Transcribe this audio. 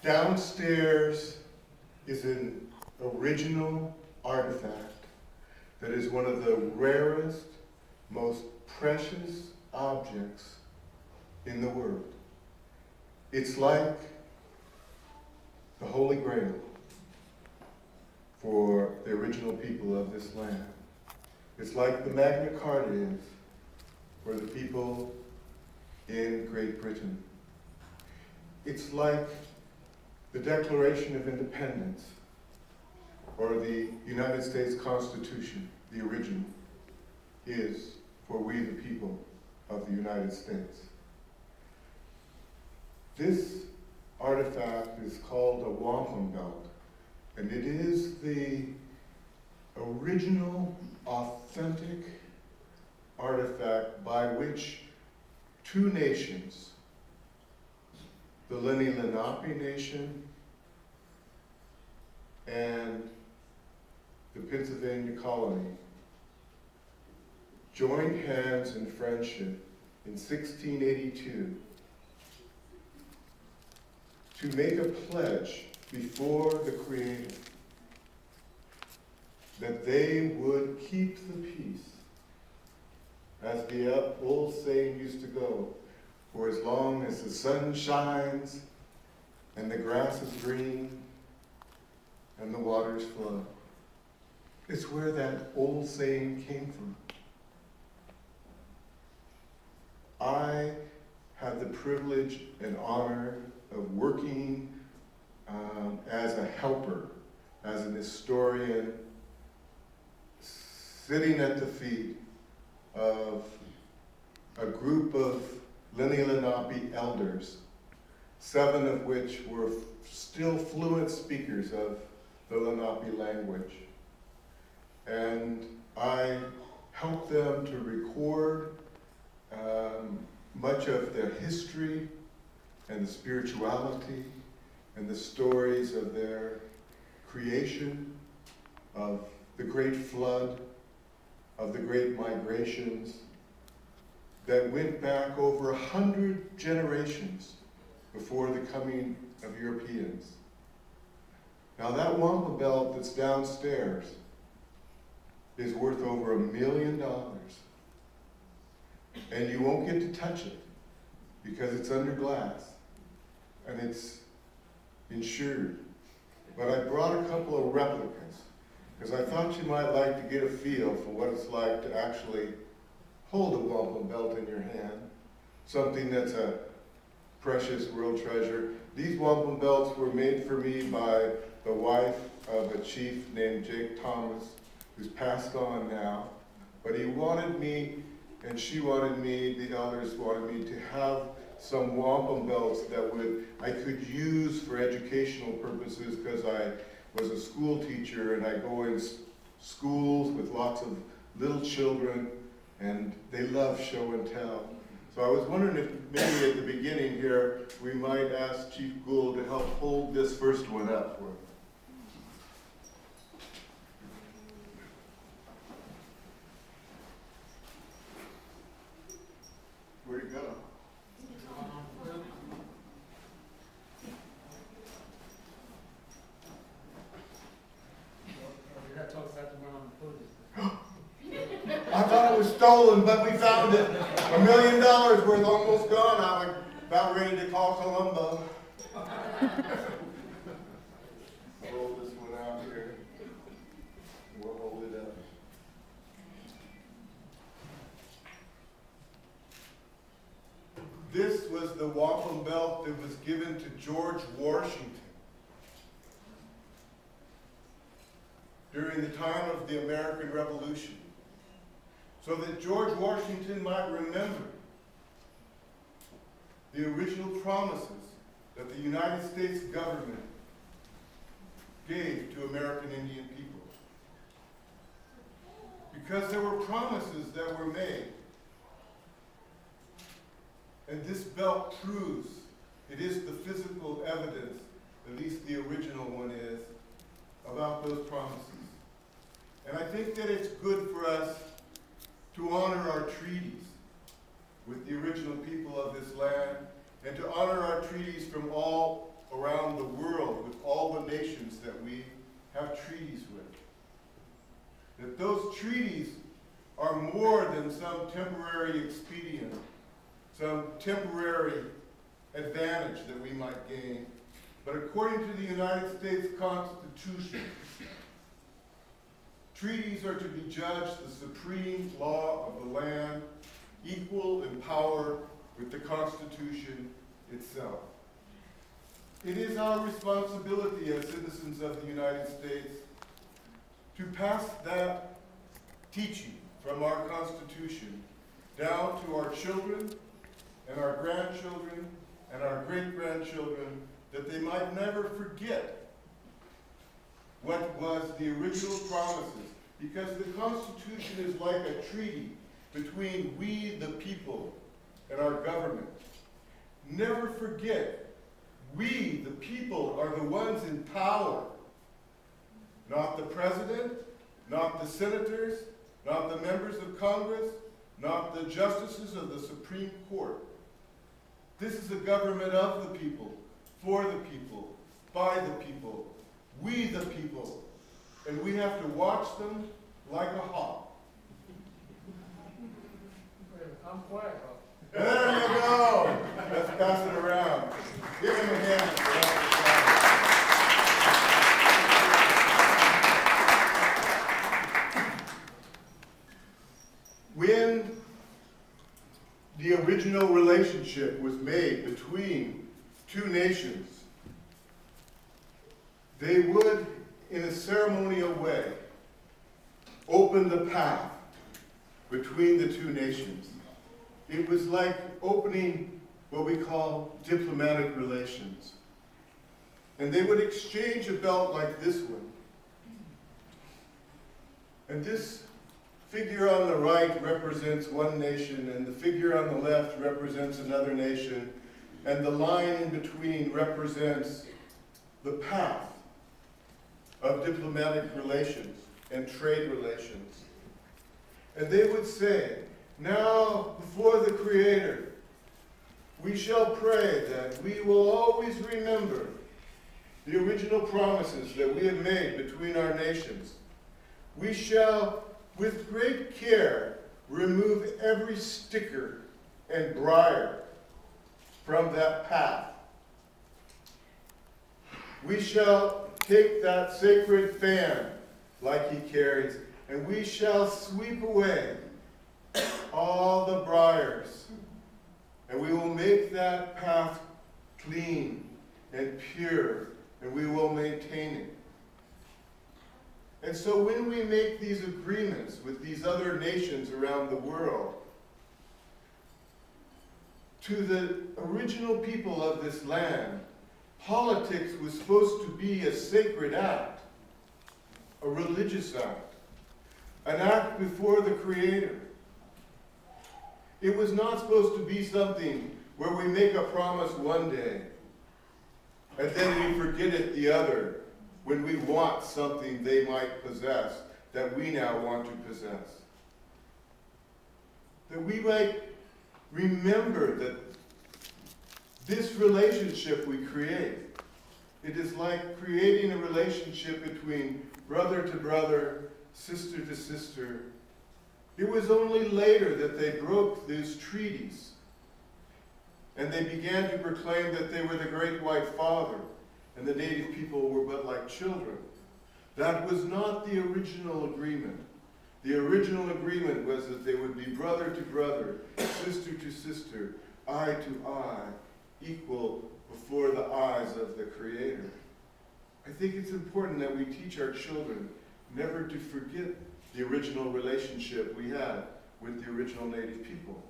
Downstairs is an original artifact that is one of the rarest, most precious objects in the world. It's like the Holy Grail for the original people of this land. It's like the Magna Carta is for the people in Great Britain. It's like the Declaration of Independence or the United States Constitution, the original, is for we the people of the United States. This artifact is called a wampum belt, and it is the original, authentic artifact by which two nations, the Lenni Lenape Nation and the Pennsylvania Colony, joined hands in friendship in 1682 to make a pledge before the Creator that they would keep the peace, as the old saying used to go, for as long as the sun shines and the grass is green and the waters flow. It's where that old saying came from. I have the privilege and honor of working as a helper, as an historian, sitting at the feet of a group of Lenni Lenape elders, 7 of which were still fluent speakers of the Lenape language. And I helped them to record much of their history and the spirituality and the stories of their creation, of the great flood, of the great migrations that went back over 100 generations before the coming of Europeans. Now that wampum belt that's downstairs is worth over $1 million. And you won't get to touch it because it's under glass and it's insured. But I brought a couple of replicas because I thought you might like to get a feel for what it's like to actually hold a wampum belt in your hand, something that's a precious world treasure. These wampum belts were made for me by the wife of a chief named Jake Thomas, who's passed on now. But he wanted me, and she wanted me, the elders wanted me to have some wampum belts that I could use for educational purposes, because I was a school teacher and I go in schools with lots of little children and they love show and tell. So I was wondering if maybe at the beginning here we might ask Chief Gould to help hold this first one up for me. Where'd it go? I thought it was stolen, but we found it. $1 million worth, almost gone. I was about ready to call Columbo. Roll this one out here. We'll hold it up. This was the wampum belt that was given to George Washington during the time of the American Revolution, so that George Washington might remember the original promises that the United States government gave to American Indian people. Because there were promises that were made. And this belt proves, it is the physical evidence, at least the original one is, about those promises. And I think that it's good for us to honor our treaties with the original people of this land, and to honor our treaties from all around the world with all the nations that we have treaties with. That those treaties are more than some temporary expedient, some temporary advantage that we might gain, but according to the United States Constitution, treaties are to be judged the supreme law of the land, equal in power with the Constitution itself. It is our responsibility as citizens of the United States to pass that teaching from our Constitution down to our children and our grandchildren and our great-grandchildren, that they might never forget what was the original promises. Because the Constitution is like a treaty between we, the people, and our government. Never forget, we, the people, are the ones in power. Not the president, not the senators, not the members of Congress, not the justices of the Supreme Court. This is a government of the people, for the people, by the people, we the people. And we have to watch them like a hawk. I'm quiet. There you go. Let's pass it around. Give him a hand. When the original relationship was made between two nations, they would, in a ceremonial way, open the path between the two nations. It was like opening what we call diplomatic relations. And they would exchange a belt like this one. And this figure on the right represents one nation, and the figure on the left represents another nation, and the line in between represents the path of diplomatic relations and trade relations. And they would say, now before the Creator, we shall pray that we will always remember the original promises that we have made between our nations. We shall, with great care, remove every sticker and briar from that path. We shall take that sacred fan like he carries, and we shall sweep away all the briars, and we will make that path clean and pure, and we will maintain it. And so when we make these agreements with these other nations around the world, to the original people of this land, politics was supposed to be a sacred act, a religious act, an act before the Creator. It was not supposed to be something where we make a promise one day and then we forget it the other when we want something they might possess that we now want to possess. That we might remember that this relationship we create, it is like creating a relationship between brother to brother, sister to sister. It was only later that they broke these treaties and they began to proclaim that they were the Great White Father and the native people were but like children. That was not the original agreement. The original agreement was that they would be brother to brother, sister to sister, eye to eye, equal before the eyes of the Creator. I think it's important that we teach our children never to forget the original relationship we had with the original native people.